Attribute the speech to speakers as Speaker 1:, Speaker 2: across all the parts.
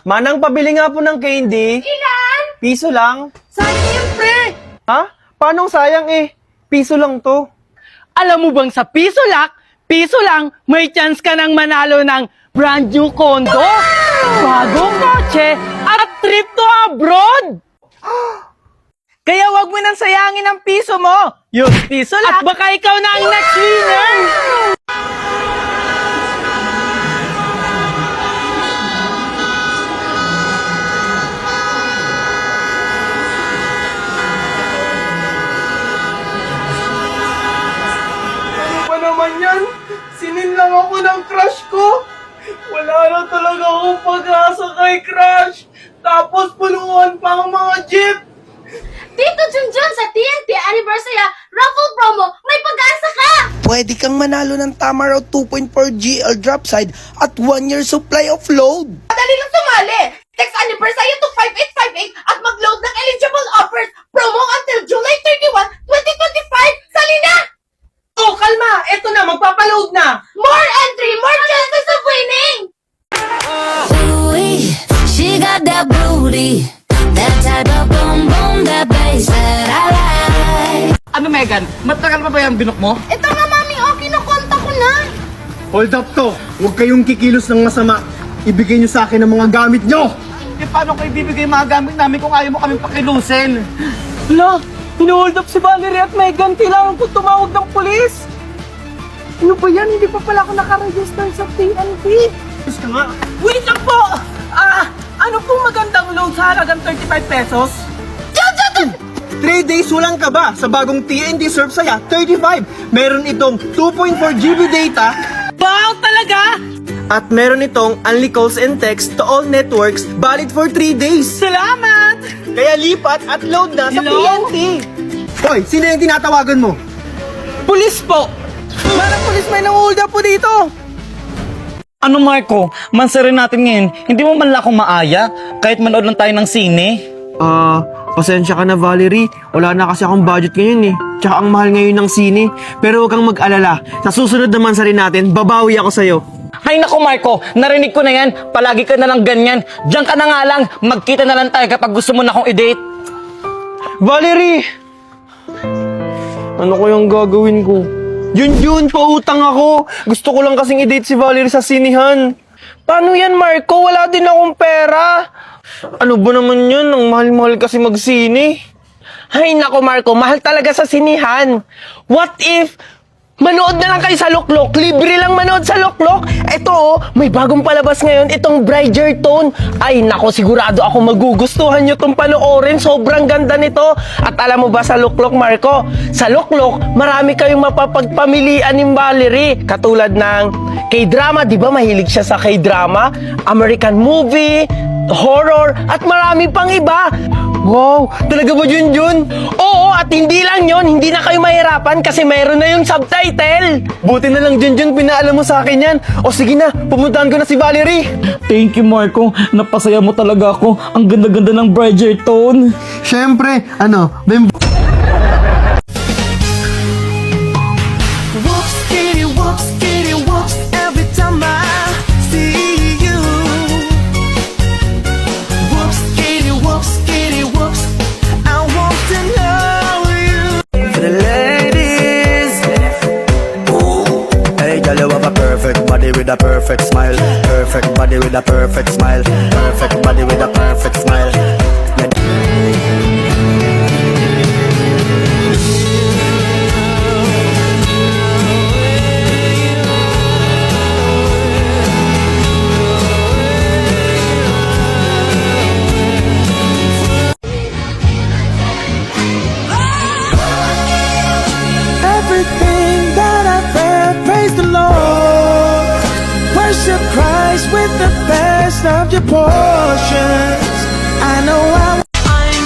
Speaker 1: Manang, pabili nga po ng candy.
Speaker 2: Ilan?
Speaker 1: Piso lang.
Speaker 2: Sayang yan, pre!
Speaker 1: Ha? Paano sayang eh? Piso lang to.
Speaker 3: Alam mo bang sa piso lang, may chance ka nang manalo ng brand new condo, bagong kotse, at trip to abroad! Kaya wag mo nang sayangin ang piso mo! Yung piso lang! At baka ikaw na ang next winner!
Speaker 1: Ano ba naman yan? Sinin lang ako ng crush ko. Wala na talaga akong pag-asa kay crush. Tapos punuan pa ang mga jeep.
Speaker 2: Tito Junjun, sa TNT Anniversary Raffle Promo, may pag-asa ka!
Speaker 4: Pwede kang manalo ng Tamaraw 2.4 GL drop side at 1 year supply of load.
Speaker 2: Madali lang sumali! Text Anniversary to 5858 at mag-load ng eligible offers. Promo until July 31, 2025. Sali na!
Speaker 1: Oh, kalma! Eto na, magpapaload na!
Speaker 2: More entry, more chances of winning!
Speaker 5: Ooh, she got that booty, that type of boom boom, that bass that I like.
Speaker 3: Ano, Megan? Matagal pa ba yung binok mo?
Speaker 2: Ito nga, mami, kinukonta ko na.
Speaker 1: Hold up to! Huwag kayong kikilos ng masama. Ibigay niyo sa akin ang mga gamit niyo!
Speaker 3: Eh, paano ko ibibigay mga gamit namin kung ayaw mo kaming pakilusin? Hala, hinuhold up si Valerie at Megan. Kailangan ko tumawag ng pulis. Ano ba yan? Hindi pa pala ako nakaregister sa TNT.
Speaker 1: Tapos ka nga.
Speaker 3: Wait lang po! Ano pong magandang load sa halagang 35 pesos?
Speaker 1: 3 days walang ka ba sa bagong TNT Surf Saya 35. Meron itong 2.4 GB data
Speaker 3: Wow, talaga?
Speaker 1: at meron itong only calls and text to all networks valid for 3 days.
Speaker 3: Salamat!
Speaker 1: Kaya lipat at load na sa
Speaker 3: Hello?
Speaker 1: TNT. Hoy, sino yung tinatawagan mo?
Speaker 3: Pulis po!
Speaker 1: Parang pulis may nang-hold up po dito.
Speaker 6: Ano Marco, mansarin natin ngayon, hindi mo man lang akong maaya kahit manood lang tayo ng sine.
Speaker 1: Pasensya ka na Valerie. Wala na kasi akong budget ngayon eh. Tsaka ang mahal ngayon ng sine. Pero huwag kang mag-alala. Sa susunod naman sa rin natin, babawi ako sa'yo.
Speaker 6: Ay nako Marco, narinig ko na yan, palagi ka na lang ganyan. Diyan ka na nga lang, magkita na lang tayo kapag gusto mo na akong i-date.
Speaker 1: Valerie! Ano ko yung gagawin ko? Yun, pautang ako. Gusto ko lang kasing i-date si Valerie sa sinihan. Paano yan, Marco? Wala din akong pera. Ano ba naman yun? Ang mahal-mahal kasi magsini.
Speaker 3: Ay nako Marco, mahal talaga sa sinihan. What if manood na lang kayo sa Luklok? Libre lang manood sa Luklok. Ito may bagong palabas ngayon, itong Bridgerton. Ay nako, sigurado ako magugustuhan nyo itong panoorin. Sobrang ganda nito. At alam mo ba sa Luklok, Marco? Sa Luklok, marami kayong mapapagpamilian ni Valerie. Katulad ng K-drama, di ba mahilig siya sa K-drama? American movie, horror, at marami pang iba.
Speaker 1: Wow! Talaga ba, Junjun?
Speaker 3: Oo, at hindi lang yon, hindi na kayo mahirapan kasi mayroon na yung subtitle.
Speaker 1: Buti na lang, Junjun, pinaalam mo sa akin yan. O sige na, pumuntahan ko na si Valerie.
Speaker 6: Thank you Marco, napasaya mo talaga ako. Ang ganda-ganda ng Bridgerton.
Speaker 1: Siyempre,
Speaker 4: Whoops, every time I see you. Whoops, I want to know you. For the ladies, ooh, hey, girl, you have a perfect body with a perfect smile. Perfect body with a perfect smile. Perfect body with a perfect smile. Everything that I've read, praise the Lord. Worship Christ with the best of your portions. I know I'm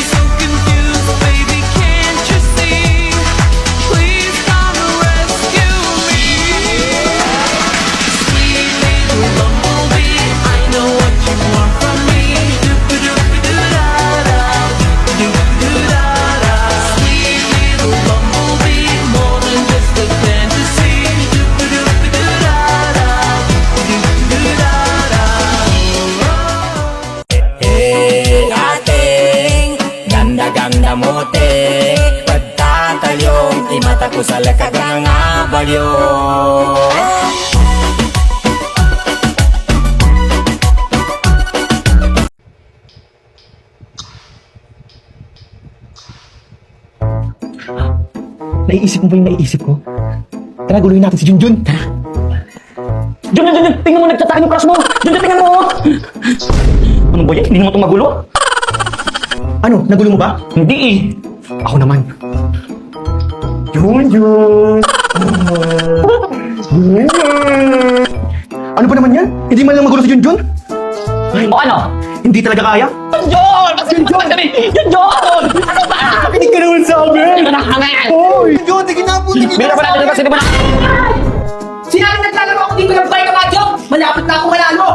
Speaker 4: so confused, baby, can't you see? Please come and rescue me. Sweet little bumblebee, I know what you want from me. Do-do-do-do-da-da, do-do-do-da-da. Sweet little bumblebee, more than just a fantasy. Do-do-do-do-da-da, do-do-do-da-da.
Speaker 7: Usale ka nga balyo.
Speaker 3: Naiisip mo ba yung naiisip ko? Tara, guluhin natin si Junjun.
Speaker 6: Jun! Tingnan mo, nagtatake yung crush mo! Jun, tingnan mo! Ano ba yan? Hindi naman ito magulo?
Speaker 3: Ano, nagulo mo ba?
Speaker 6: Hindi eh.
Speaker 3: Ako naman. Junjun! Ano ba naman yan? Hindi man lang magulo si Junjun?
Speaker 6: O ano?
Speaker 3: Hindi talaga kaya?
Speaker 6: Junjun! Junjun! Junjun! Ano ba?
Speaker 3: Pakinig ka naman sa amin!
Speaker 6: Ano na kami?
Speaker 3: Hoy! Junjun, tigin na po!
Speaker 6: Meron pa natin kasi di ba na?
Speaker 3: Sinabi naglalaro ako dito ng Vita Magic! Malapit na ako manalo!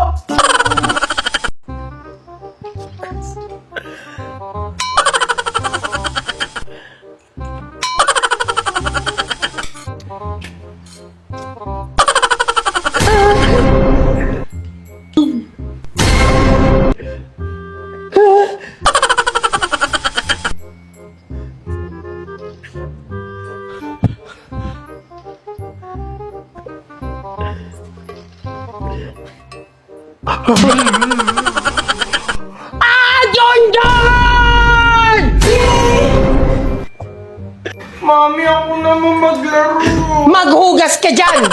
Speaker 1: Mami, ako naman maglaro.
Speaker 3: Maghugas ka dyan!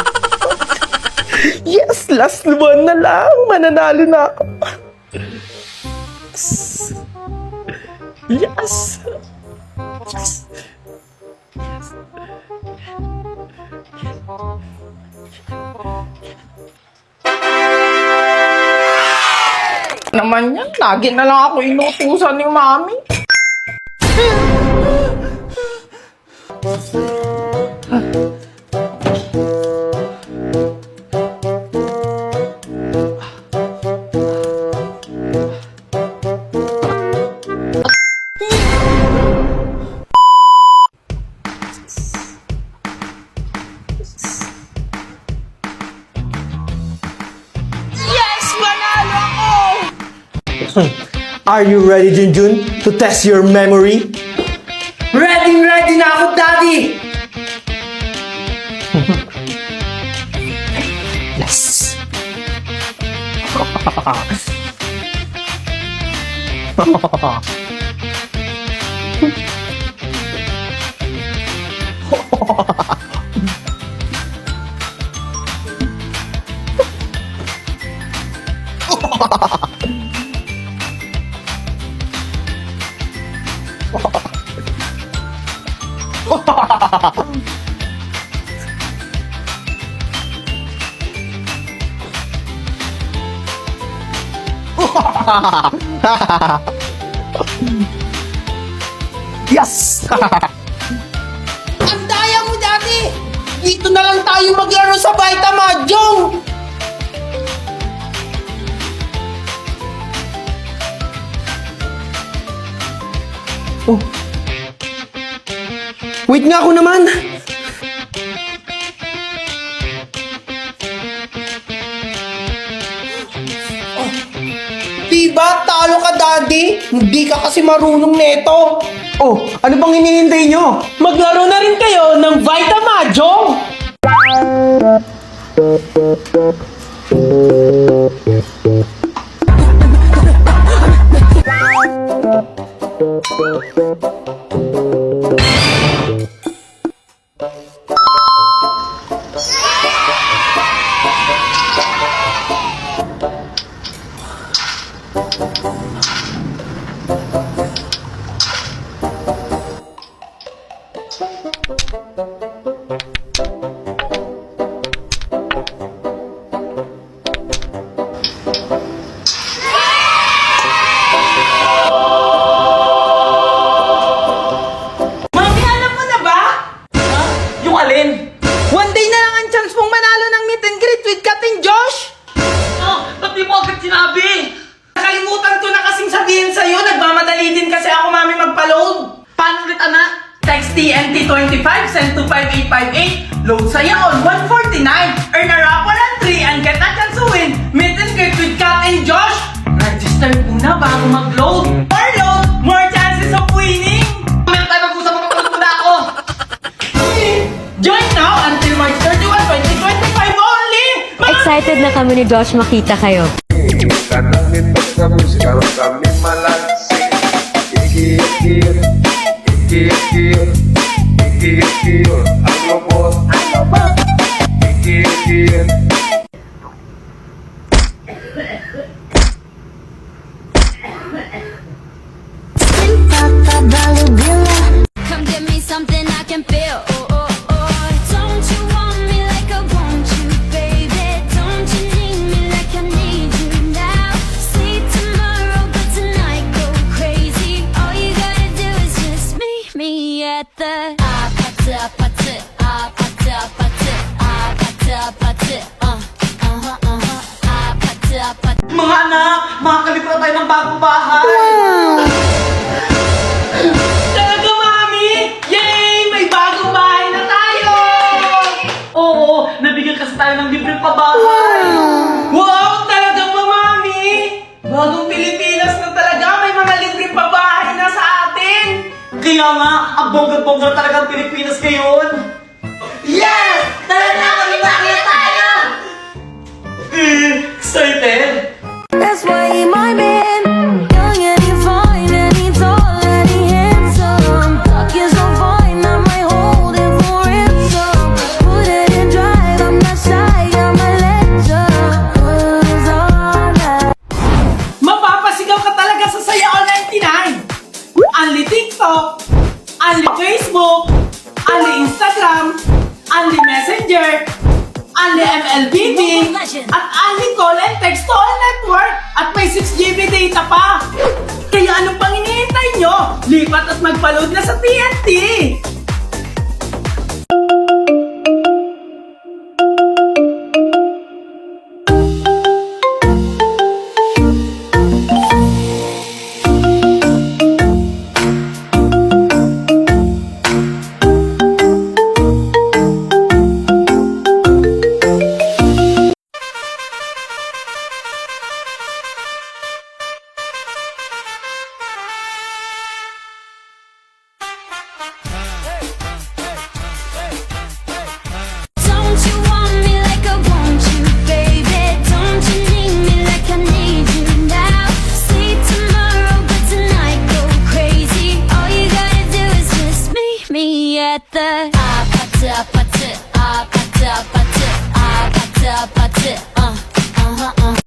Speaker 3: Yes! Last one na lang! Mananalo na ako! Yes! Yes!
Speaker 2: Naman yan, lagi na lang ako inutusan ni Mami.
Speaker 3: Are you ready, Junjun, to test your memory? Ready na ako, Daddy! Yes! Yes!
Speaker 2: Ang daya mo, Daddy! Dito na lang tayo maglaro sa Vita Mahjong!
Speaker 3: Wait nga ako naman!
Speaker 2: Diba, talo ka, Daddy? Hindi ka kasi marunong neto.
Speaker 3: Oh, ano bang hinihintay nyo?
Speaker 2: Maglaro na rin kayo ng Vita Mahjong! Mami, alam mo na ba?
Speaker 6: Yung alin?
Speaker 2: One day na lang ang chance mong manalo ng meet and greet with Kating Josh!
Speaker 6: Ba't di mo agad sinabi?
Speaker 2: Nakalimutan ko na kasing sabihin sa'yo, nagmamadali din kasi ako, Mami, magpa-load.
Speaker 6: Paano ulit, anak?
Speaker 2: Text TNT25, send to 5858. Load saya on 149. Earn a raffle and 3 and get a chance to win. Meet and greet with Kat and Josh. Register muna bago mag-load. More load, more chances of winning.
Speaker 6: Meron tayo mag-usap, mapapalod mo na ako!
Speaker 8: kami ni Josh makita kayo.
Speaker 9: Kanang nindot sa musika ron kami malansi. Ikiyot-kiyot, ikiyot-kiyot, ikiyot-kiyot, ang lobot, ikiyot-kiyot.
Speaker 5: Come give me something I can feel. Oh, oh, oh. Don't you want me like I want you, baby? Don't you need me like I need you now? See tomorrow, but tonight go crazy. All you gotta do is just meet me at the
Speaker 2: Mga anak, makakabit na tayo ng bagong bahay. Talaga, Mami! Yay! May bagong bahay na tayo! Oo, nabigyan kasi tayo ng libreng pabahay. Wow! Talaga ba, Mami? Bagong Pilipinas na talaga, may mga libreng pabahay na sa atin. Kaya nga, ang bongga-bongga talaga ang Pilipinas ngayon. Yes! Talaga, may tayo! Excited?
Speaker 5: That's why he my man. Young and he fine and he tall and he handsome. Talking so fine, I might hold him for ransom. Put it in drive, I'm not shy, I'm a legend. 'Cause all that
Speaker 2: Mapapasigaw ka talaga sa Saya All 99! Only TikTok, only Facebook, only Instagram, only Messenger, only MLBB, at only call and text to all network, at may 6GB data pa! Kaya ano pang hinihintay nyo? Lipat at magpa-load na sa TNT!